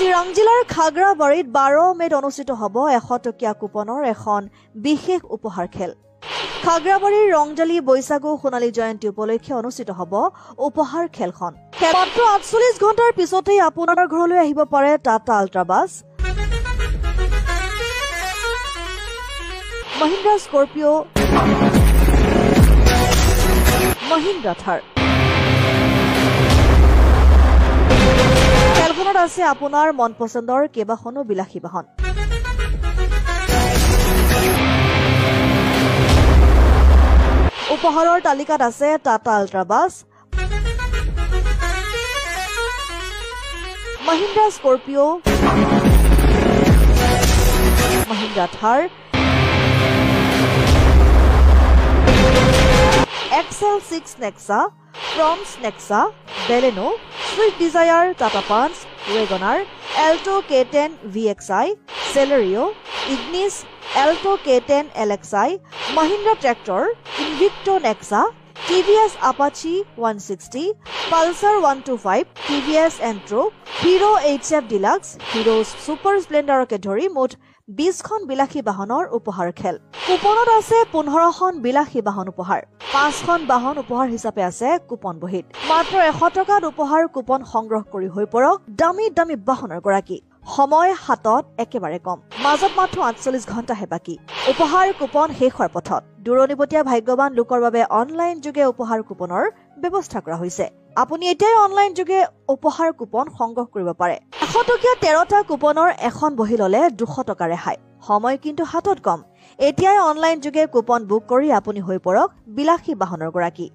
চিৰাং জিলাৰ খাগ্ৰাবাৰীত 12 মেত অনুষ্ঠিত হ'ব 100 টকীয়া কুপনৰ এখন বিশেষ উপহাৰ খেল। খাগ্ৰাবাৰীৰ ৰংজালি বৈশাগু সোণালী জয়ন্তী উপলক্ষে অনুষ্ঠিত হ'ব উপহাৰ খেলখন। মাত্ৰ 48 ঘণ্টাৰ পিছতেই আপোনাৰ ঘৰলৈ আহিব পাৰে Tata Ultra bus, Mahindra Scorpio', Mahindra Thar. খেলখনত আছে আপোনাৰ মন পচন্দৰ কেইবাখনো বিলাসী বাহন। উপহাৰৰ তালিকাত আছে Tata Ultra bus, Mahindra Scorpio', Mahindra Thar, XL6 Nexa, Fronx Nexa, Baleno, Swift Dzire, Tata Punch, WagonR, Alto K10 VXI, Celerio, Ignis, Alto K10 LXI, Mahindra tractor, Invicto Nexa, TVS Apache 160, Pulsar 125, TVS এন্ট্ৰো, Hero HF Deluxe, Hero Super স্প্লেণ্ডাৰকে ধৰি মুঠ 20খন বিলাসী বাহনৰ উপহাৰ খেল। কুপনত আছে 15খন বিলাসী বাহন উপহাৰ। 5খন বাহন উপহাৰ হিচাপে আছে কুপন বহীত। মাত্ৰ 100 টকাত উপহাৰ কুপন সংগ্ৰহ কৰি হৈ পৰক দামী দামী বাহনৰ গৰাকী। সময় হাতত একেবাৰে কম, মাজত মাত্ৰ 48 ঘণ্টাহে বাকী। উপহাৰ কুপন শেষ হোৱাৰ পথত দূৰণিবতীয়া ভাগ্যৱান লোকৰ বাবে অনলাইন যোগে উপহাৰ কুপনৰ ব্যৱস্থা কৰা হৈছে। আপুনি এতিয়াই অনলাইন যোগে উপহাৰ কুপন সংগ্ৰহ কৰিব পাৰে। 100 টকীয়া 13টা কুপনৰ এখন বহি ললে 200 টকা ৰেহাই। সময় কিন্তু হাতত কম। এতিয়াই অনলাইন যোগে কুপন বুক কৰি আপুনি হৈ পৰক বিলাসী বাহনৰ গৰাকী।